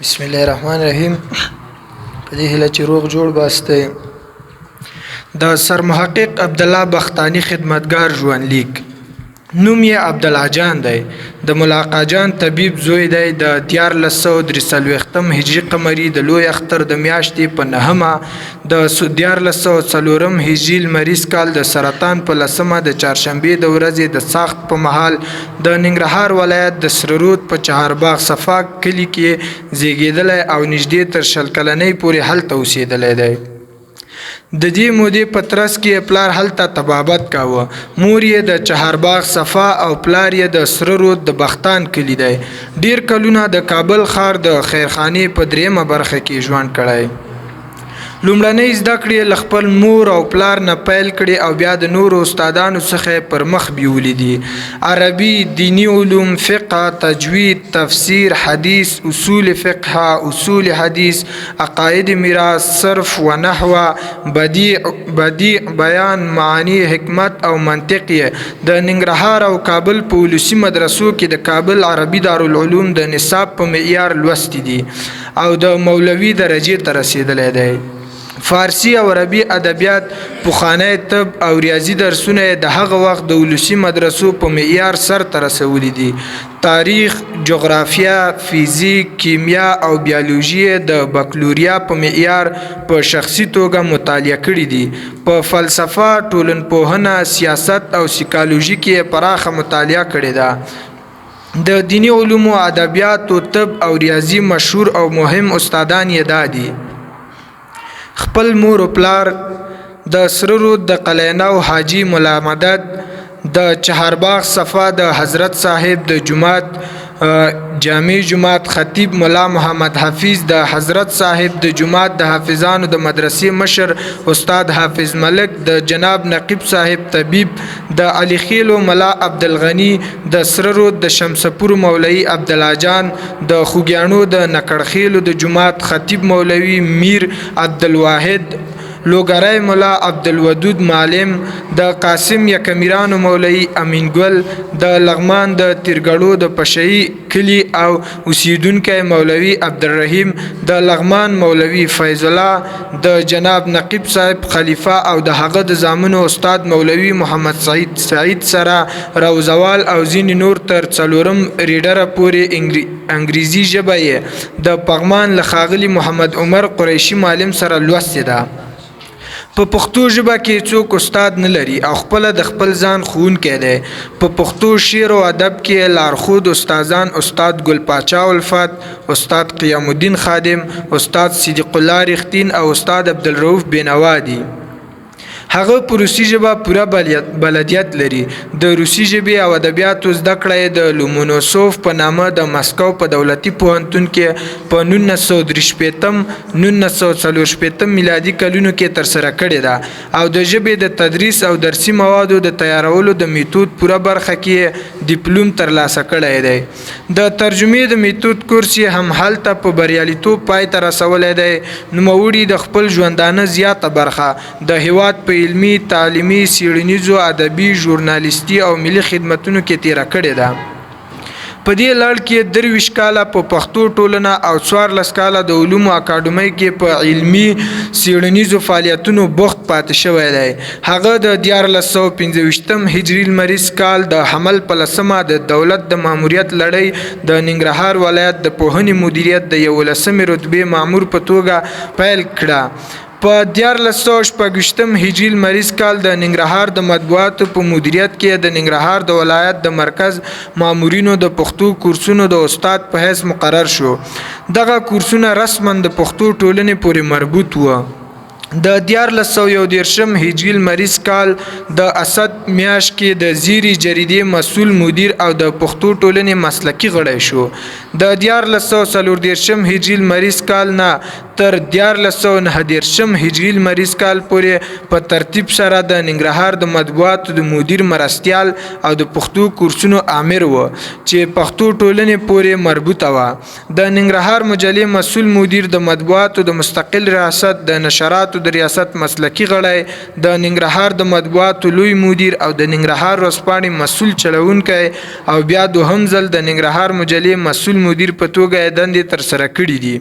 بسم الله الرحمن الرحیم. په دې هیله چې روغ جوړ باسته. د سرمحقق عبدالله بختانی خدمتګار ژوندلیک. نوم یې عبدالله جان دی. د ملاقا جان طبیب زوی دی. د 1443 هجری قمری د لوی اختر د میاشتې په نهمه د 1404 هجری لمریز کال د سرطان په لسمه د چهارشنبې د ورځې د ساخت په مهال د ننګرهار ولایت د سره رود په چهارباغ صفا کلي کې زیږیدلی او نږدې تر 20 کلنۍ پورې هلته اوسېدلی دی. د دې مودې په ترڅ کې پلار هلته طبابت کاوه. مور یې د چهارباغ صفا او پلار یې د سره رود د بختان کلی دی. ډیر کلونه د کابل ښار د خیرخانې په دریمه برخه کې ژوند کړی. لومړنۍ زده کړې له خپل مور او پلار نه پیل کړي او بیا د نورو استادانو څخه پر مخ بیولې دي. عربي، دینی علوم، فقه، تجوید، تفسیر، حدیث، اصول فقه، اصول حدیث، عقاید میراث، صرف و نحو، بدیع، بیان، معانی، حکمت او منطق د ننګرهار او کابل په ولسي مدرسو کې د کابل عربي دارالعلوم د نصاب په معیار لوستي دي او د مولوي درجې ته رسیدلی دی. فارسی او عربي ادبیات، پخوانی طب او ریاضي درسونه د هغه وخت د ولسي مدرسو په معیار سر ته رسولي دي. تاریخ، جغرافیا، فیزیک، کیمیا او بیولوژي د بکالوریا په معیار په شخصي توګه مطالعه کړي دي. په فلسفه، ټولنپوهنه، سیاست او سایکالوژي کې پراخه مطالعه کړې ده. د دینی علومو، ادبیاتو، طب او ریاضي مشهور او مهم استادان یې دي. خپل مور او پلار د سره رود د قلعه‌نو حاجی ملا مدد، د چهارباغ صفا د حضرت صاحب د جماعت جامع جماعت خطیب ملا محمد حفیظ، د حضرت صاحب د جماعت د حافظانو د مدرسې مشر استاد حافظ ملک، د جناب نقیب صاحب طبیب، د علی خیلو ملا عبدالغنی، د سره رود د شمسپور مولوی عبدالله جان، د خوګیانو د نکړخیلو د جماعت خطیب مولوی میر عبدالواحد، لوګرای ملا عبدالودود معلم، د قاسم یکمیرانو مولوی امین ګل، د لغمان د تیرګړو د پشئی کلی او اوسیدونکی مولوی عبدالرحیم، د لغمان مولوی فیض الله، د جناب نقیب صاحب خلیفہ او د هغه د زامنو استاد مولوی محمد سعید سره روزوال او ځینې نور تر 4 ریډره پورې انګریزي ژبه یې د پغمان له ښاغلي محمد عمر قریشي معلم سره لوستې ده. په پښتو ژبه کې څوک استاد نه لري او خپل د خپل ځان ښوونکی دی. په پښتو شعر او ادب کې لارښود استادان استاد ګل پاچا الفت، استاد قیام الدین خادم، استاد صدیق الله رښتین او استاد عبدالرؤف بینوا دي. هغه په روسي ژبه پوره بلدیت لري. د روسي ژبې او ادبیاتو زده کړه د لومونوسوف په نامه د مسکو په دولتي پوهنتون کې په 1943 میلادي کلونو کې ترسره کړې ده او د ژبې د تدریس او درسي موادو د تیارولو د میتود پوره برخه کې ډیپلوم ترلاسه کړی دی. د ترجمې د میتود کورس هم هلته په بریالیتوب پای ته رسولی دی. نوموړي د خپل ژوندانه زیاته برخه د هیواد په علمي، تعلیمي، څیړنیزو، ادبي، ژورنالیستي او ملي خدمتونو کې تیره کړې ده. په دې لړ کې 23 کاله په پښتو ټولنه او 14 کاله د علومو اکاډمۍ کې په علمي څیړنیزو فعالیتونو بوخت پاتې شوی دی. هغه د 1425 هجري لمریز کال د حمل په لسمه د دولت د ماموریت لړۍ د ننګرهار ولایت د پوهنې مدیریت د 11مې رتبې مامور په توګه پیل کړه. په 1426 هجري لمریز کال د ننګرهار د مطبوعاتو په مدیریت کې د ننګرهار د ولایت د مرکز مامورینو د پښتو کورسونو د استاد په حیث مقرر شو. دغه کورسونه رسما د پښتو ټولنې پورې مربوط وو. د 1431 هجري لمریز کال د اسد میاشت کې د زیری جریدې مسؤل مدیر او د پښتو ټولنې مسلکي غړی شو. د 1440 هجري لمریز کال نه تر 1499 هجري لمریز کال پورې په ترتیب سره د ننګرهار د مطبوعاتو د مدیر مرستیال او د پښتو کورسونو امیر و چې پښتو ټولنې پورې مربوطه و. د ننګرهار مجلې مسؤل مدیر د مطبوعاتو د مستقل ریاست د نشراتو د ریاست مسلکی غړی د ننګرهار د مطبوعاتو لوی مدیر او د ننګرهار ورځپاڼې مسؤل چلونکی او بیا دوهم ځل د ننګرهار مجلې مسؤل مدیر په توګه دندې ترسره کړي دي.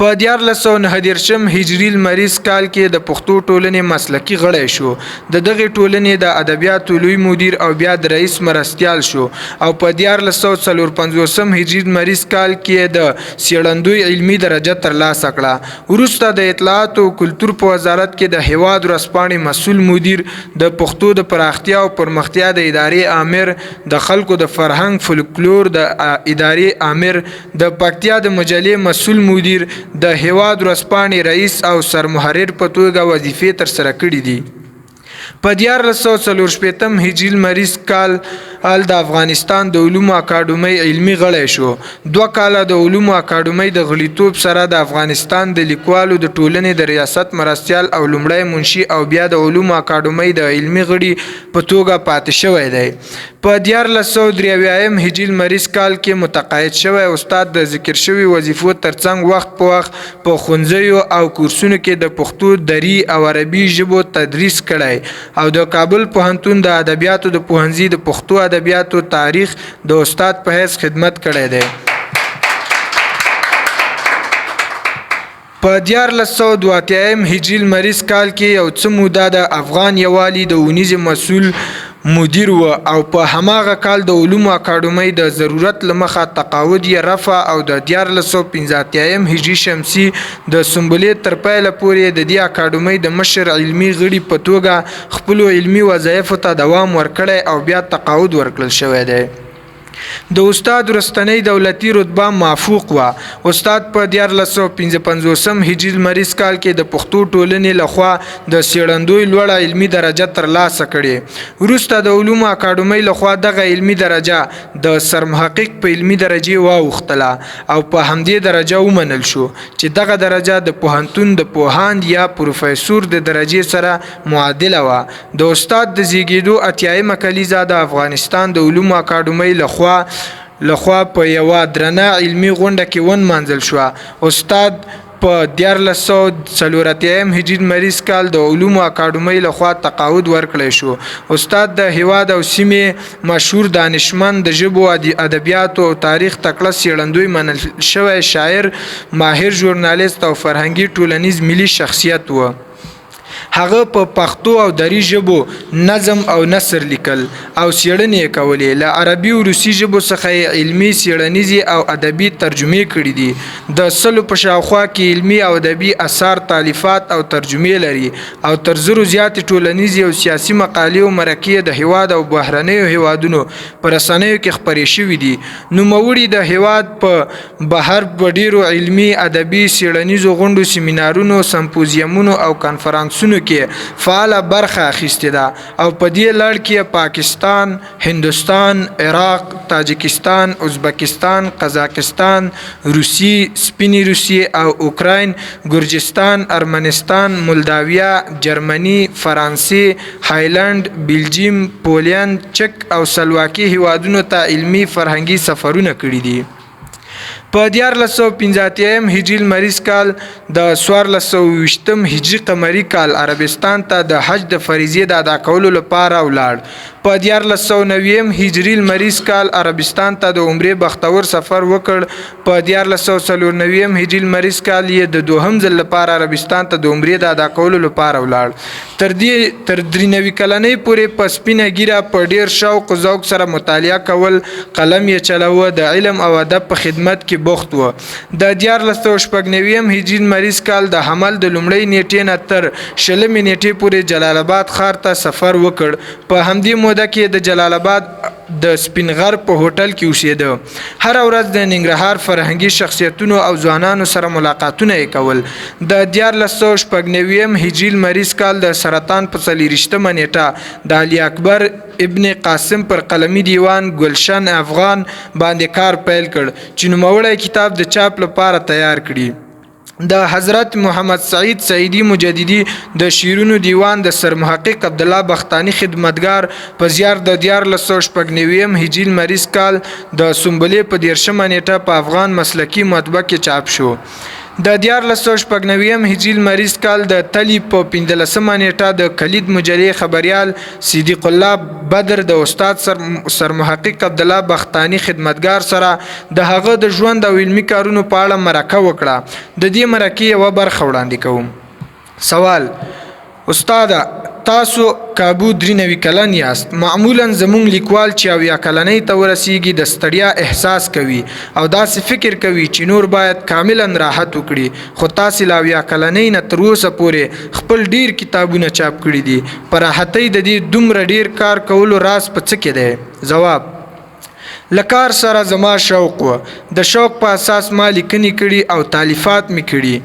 په 1499 هجري لمریز کال کې د پښتو ټولنې مسلکی غړی شو. د دغې ټولنې د ادبیاتو لوی مدیر او بیا د رئیس مرستیال شو او په 1454 هجري لمریز کال کې د څېړندوی علمي درجه ترلاسه کړه. وروسته د اطلاعات او کلتور په وزارت کې د هیواد ورځپاڼې مسؤل مدیر، د پښتو د پراختیا او پرمختیا د ادارې امیر، د خلکو د فرهنګ فولکلور د ادارې امیر، د پکتیا د مجلې مسؤل مدیر، د هیواد ورځپاڼې رئیس او سرمحرر په توګه وظیفې ترسره کړي دي. په 1445 هجري لمریز کال د افغانستان د علومو اکاډمۍ علمي غړی شو. 2 کاله د علومو اکاډمۍ د غړیتوب سره د افغانستان د لیکوالو د ټولنې د ریاست مرستیال او لومړی منشي او بیا د علومو اکاډمۍ د علمي غړي په توګه پاتې شوی دی. په 1493 هجري لمریز کال کې متقاعد شوی استاد د ذکر شوي وظیفو ترڅنګ وخت په وخت په ښوونځیو او کورسونو کې د پښتو دري او عربي ژبو تدریس کړی او د کابل پوهنتون د ادبیاتو د پوهنځي د پښتو ادبیاتو تاریخ د استاد په حیث خدمت کړی دی. په 1482 هجري لمریز کال کې یو څه موده د افغان یوالي د اونیز مسؤل مدیر و او په هماغه کال د علومو اکاډمۍ د ضرورت له مخه تقاعد یې رفع او د 1485 هجري شمسي د سنبلې تر پیله پورې د دې اکاډمۍ د مشر علمي غړي په توګه خپلو علمي وظایفو ته دوام ورکړی او بیا تقاعد ورکړل شوی دی. د استاد وروستنۍ دولتي رتبه مافوق و. استاد په 1455 هجري لمریز کال کې د پښتو ټولنې لخوا د څېړندوی لوړه علمي درجه ترلاسه کړې. وروسته د علومو اکاډمۍ لخوا دغه علمي درجه د سرمحقق په علمي درجې واوښتله او په همدې درجه ومنل شو چې دغه درجه د پوهنتون د پوهاند یا پروفیسور د درجې سره معادله وه. د استاد د زیږېدو 80مه کلیزه د افغانستان د علومو اکاډمۍ لخوا په یوه درنه علمي غونډه کې ونمانځل شوه. استاد په 1404 هجري لمریز کال د علومو اکاډمۍ لخوا تقاعد ورکړی شو. استاد د هیواد او سیمې مشهور دانشمند، د ژبو ادبیاتو او تاریخ تکړه څېړندوی منل شوی شاعر، ماهر ژورنالیست او فرهنګي ټولنیز ملي شخصیت و. هغه په پښتو او دري ژبو نظم او نثر لیکل او څېړنې یې کولې. له عربي او روسي ژبو څخه یې علمي، څېړنیزې او ادبي ترجمې کړي دي. د 100 په شاوخوا کې علمي او ادبي اثار، تالیفات او ترجمې لري او تر 1000 زیاتې ټولنیزې او سیاسي مقالې او مرکې د هیواد او بهرنیو هیوادونو په رسنیو کې خپرې شوي دي. نوموړي د هیواد په بهر په ډیرو علمي، ادبي، څېړنیزو غونډو، سیمینارونو، سمپوزیمونو او کنفرانسونو کې فعاله برخه اخیستې ده او په دې لړ کې پاکستان، هندوستان، عراق، تاجکستان، ازبکستان، قزاقستان، روسي، سپینې روسي او اوکراین، ګرجستان، ارمنستان، مولداویا، جرمني، فرانسې، هایلند، بلجیم، پولند، چک او سلواکي هیوادونو ته علمي فرهنګي سفرونه کړي دي. په 1485 هجري لمریز کال د 1420 هجري قمري کال عربستان ته د حج د فریضې د ادا کولو لپاره ولاړ. په 1490 هجري لمریز کال عربستان ته د عمرې بختور سفر وکړ. په 1494 هجري لمریز کال یې د دوهم ځل لپاره عربستان ته د عمرې د ادا کولو لپاره ولاړ. تر 93 کلنۍ پورې په سپینه ګیره په ډیر شوق او ذوق سره مطالعه کول، قلم یې چلاوه، د علم او ادب په خدمت کې بوخت و. د 1490 هجري لمریز کال د حمل د لومړۍ نیټې نه تر 20مې نیټې پورې جلال آباد ښار ته سفر وکړ. په همدې موده کې د جلال آباد د سپینغر په هوټل کې اوسېده. هر ورځ د ننګرهار فرهنګي شخصیتونو او ځوانانو سره ملاقاتونه یې کول. د 1490 هجري لمریز کال د سرطان په 40مه نیټه د علي اکبر ابن قاسم پر قلمي دیوان ګلشن افغان باندې کار پیل کړ چې نوموړی کتاب د چاپ لپاره تیار کړي. د حضرت محمد سعید سعیدی مجددی د شیرونو دیوان د سرمحقق عبدالله بختانی خدمتگار په زیار د 1499 هجری لمریز کال د سنبلې په 13 نیټه په افغان مسلکی مطبعه کې چاپ شو. د 1499 هجری لمریز کال د تلی په 15 نیټه د کلید مجلې خبریال صدیق الله بدر د استاد سرمحقق عبدالله بختانی خدمتگار سره د هغه د ژوند او علمي کارونو په اړه مرکه وکړه. د دې مرکې یوه برخه وړاندې کوم. سوال: استاد تاسو کابو 93 کلن یاست. معمولا زمونږ لیکوال چې 70 کلنۍ ته ورسیږي د ستړیا احساس کوي او داسې فکر کوي چې نور باید کاملا راحت وکړي، خو تاسې له 70 کلنۍ نه تر اوسه پورې خپل ډیر کتابونه چاپ کړي دي. په راحتۍ د دې دومره ډیر کار کولو راز په څه کې دی؟ ځواب: لکار سره زما شوق و. د شوق په اساس ما لیکنې کړي او تالیفات می کړي.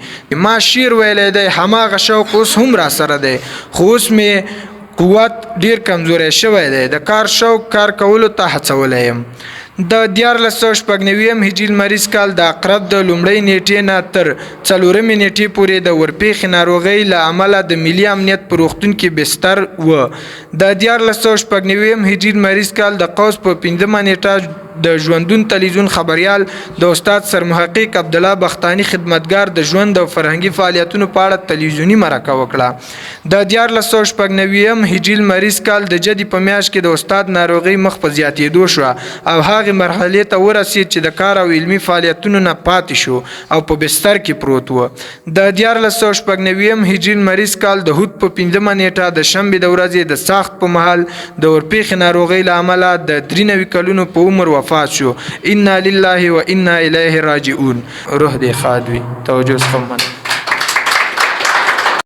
ما شعر ویلی دی، هماغه شوق اوس هم را سره دی، خو اوس می قوت ډیر کمزوری شوی دی. د کار شوق کار کولو ته هڅولی یم. د 1499 هجری لمریز کال د عقرب د لومړۍ نیټې نه تر 4مې نیټې پورې د ورپېښې ناروغۍ له امله د ملي امنیت په روغتون کې بستر و. د 1499 هجری لمریز کال د قوس په 5مه نیټه د ژوندون تلویزیون خبریال د استاد سرمحقق عبدالله بختانی خدمتگار د ژوند او فرهنګي فعالیتونو په اړه تلویزیونی مرکه وکړه. د 1499 هجری لمریز کال د جدي په میاشت کې د استاد ناروغۍ مخ په زیاتېدو شوه او هغې مرحلې ته ورسید چې د کار او علمي فعالیتونو نه پاتې شو او په بستر کې پروت و. د 1499 هجری لمریز کال د هود په 5مه نیټه د شنبې د ورځې د ساخت په مهال د ورپېښې ناروغۍ له امله د 93 کلونو په عمر وفات شو. انا لله و انا الیه راجعون. روح دې ښاد وي. توجه څخه